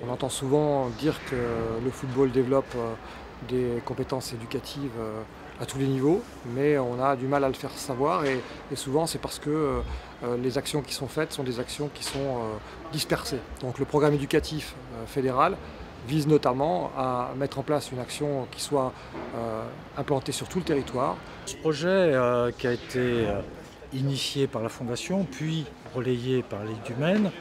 On entend souvent dire que le football développe des compétences éducatives à tous les niveaux, mais on a du mal à le faire savoir et souvent c'est parce que les actions qui sont faites sont des actions qui sont dispersées. Donc le programme éducatif fédéral vise notamment à mettre en place une action qui soit implantée sur tout le territoire. Ce projet qui a été initié par la Fondation, puis relayé par Ligue du Maine,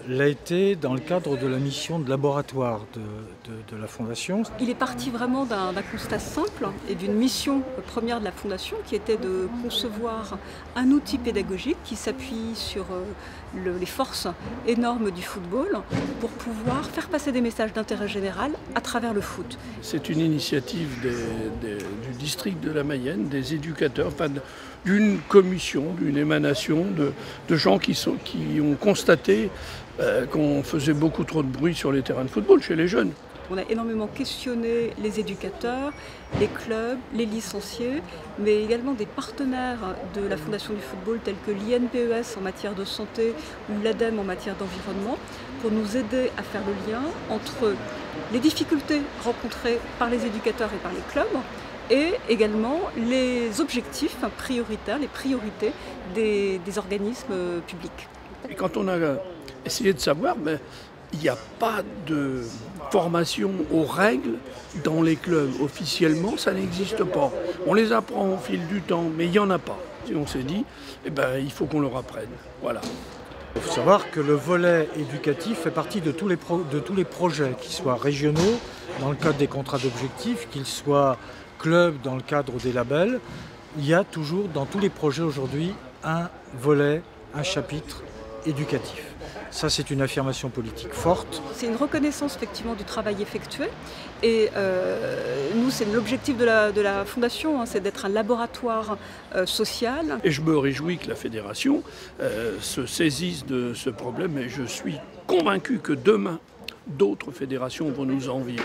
l'a été dans le cadre de la mission de laboratoire de la Fondation. Il est parti vraiment d'un constat simple et d'une mission première de la Fondation qui était de concevoir un outil pédagogique qui s'appuie sur les forces énormes du football pour pouvoir faire passer des messages d'intérêt général à travers le foot. C'est une initiative du district de la Mayenne, des éducateurs, enfin d'une commission, d'une émanation de gens qui ont constaté qu'on faisait beaucoup trop de bruit sur les terrains de football chez les jeunes. On a énormément questionné les éducateurs, les clubs, les licenciés, mais également des partenaires de la Fondation du football tels que l'INPES en matière de santé ou l'ADEME en matière d'environnement pour nous aider à faire le lien entre les difficultés rencontrées par les éducateurs et par les clubs et également les objectifs prioritaires, les priorités des organismes publics. Et quand on a essayé de savoir, il n'y a pas de formation aux règles dans les clubs. Officiellement, ça n'existe pas. On les apprend au fil du temps, mais il n'y en a pas. Et on s'est dit, il faut qu'on leur apprenne. Voilà. Il faut savoir que le volet éducatif fait partie de tous les projets, qu'ils soient régionaux, dans le cadre des contrats d'objectifs, qu'ils soient clubs dans le cadre des labels. Il y a toujours dans tous les projets aujourd'hui un volet, un chapitre éducatif. Ça, c'est une affirmation politique forte. C'est une reconnaissance effectivement du travail effectué. Et nous, c'est l'objectif de la Fondation, c'est d'être un laboratoire social. Et je me réjouis que la fédération se saisisse de ce problème et je suis convaincu que demain, d'autres fédérations vont nous envier.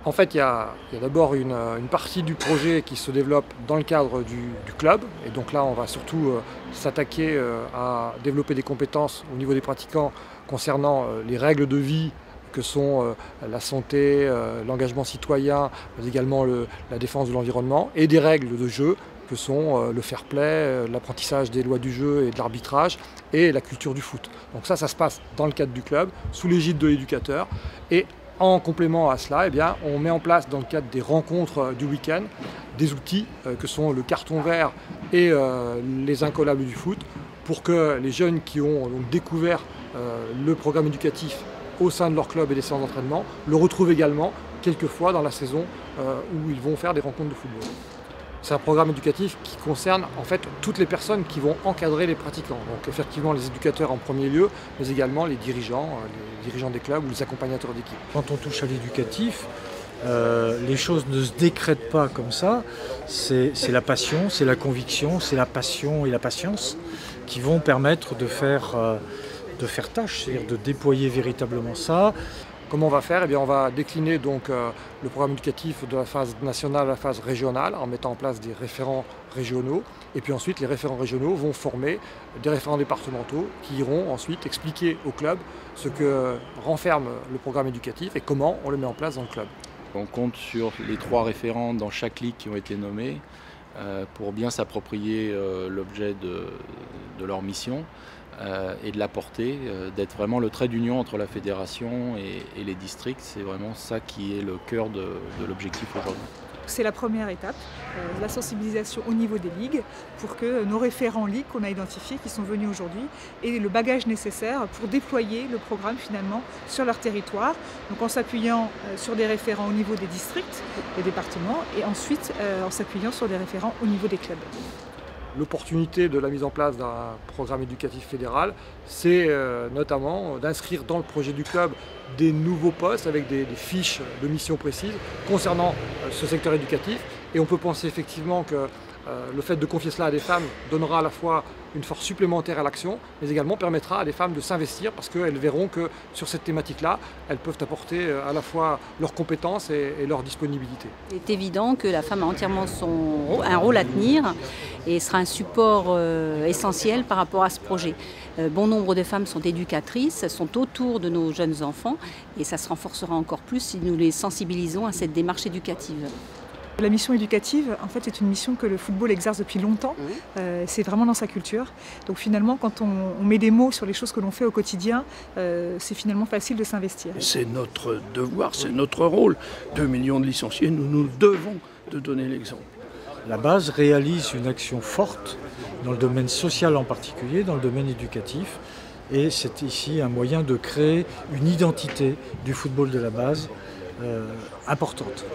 En fait, il y a d'abord une partie du projet qui se développe dans le cadre du club. Et donc là, on va surtout s'attaquer à développer des compétences au niveau des pratiquants concernant les règles de vie que sont la santé, l'engagement citoyen, mais également la défense de l'environnement, et des règles de jeu que sont le fair play, l'apprentissage des lois du jeu et de l'arbitrage, et la culture du foot. Donc ça se passe dans le cadre du club, sous l'égide de l'éducateur. Et en complément à cela, on met en place dans le cadre des rencontres du week-end des outils que sont le carton vert et les incollables du foot pour que les jeunes qui ont donc découvert le programme éducatif au sein de leur club et des séances d'entraînement le retrouvent également quelquefois dans la saison où ils vont faire des rencontres de football. C'est un programme éducatif qui concerne en fait toutes les personnes qui vont encadrer les pratiquants. Donc effectivement les éducateurs en premier lieu, mais également les dirigeants des clubs ou les accompagnateurs d'équipe. Quand on touche à l'éducatif, les choses ne se décrètent pas comme ça. C'est la passion, c'est la conviction, c'est la passion et la patience qui vont permettre de faire tâche, c'est-à-dire de déployer véritablement ça. Comment on va faire? On va décliner donc le programme éducatif de la phase nationale à la phase régionale en mettant en place des référents régionaux. Et puis ensuite, les référents régionaux vont former des référents départementaux qui iront ensuite expliquer au club ce que renferme le programme éducatif et comment on le met en place dans le club. On compte sur les 3 référents dans chaque ligue qui ont été nommés pour bien s'approprier l'objet de leur mission. Et de la porter, d'être vraiment le trait d'union entre la fédération et les districts. C'est vraiment ça qui est le cœur de l'objectif aujourd'hui. C'est la première étape, la sensibilisation au niveau des ligues pour que nos référents ligues qu'on a identifiés, qui sont venus aujourd'hui, aient le bagage nécessaire pour déployer le programme finalement sur leur territoire. Donc en s'appuyant sur des référents au niveau des districts, des départements, et ensuite en s'appuyant sur des référents au niveau des clubs. L'opportunité de la mise en place d'un programme éducatif fédéral, c'est notamment d'inscrire dans le projet du club des nouveaux postes avec des fiches de mission précises concernant ce secteur éducatif. Et on peut penser effectivement Le fait de confier cela à des femmes donnera à la fois une force supplémentaire à l'action, mais également permettra à des femmes de s'investir parce qu'elles verront que sur cette thématique-là, elles peuvent apporter à la fois leurs compétences et leur disponibilité. Il est évident que la femme a entièrement un rôle à tenir et sera un support essentiel par rapport à ce projet. Bon nombre de femmes sont éducatrices, elles sont autour de nos jeunes enfants et ça se renforcera encore plus si nous les sensibilisons à cette démarche éducative. La mission éducative, en fait, c'est une mission que le football exerce depuis longtemps. C'est vraiment dans sa culture. Donc finalement, quand on met des mots sur les choses que l'on fait au quotidien, c'est finalement facile de s'investir. C'est notre devoir, c'est notre rôle. 2 millions de licenciés, nous devons de donner l'exemple. La base réalise une action forte dans le domaine social en particulier, dans le domaine éducatif. Et c'est ici un moyen de créer une identité du football de la base importante.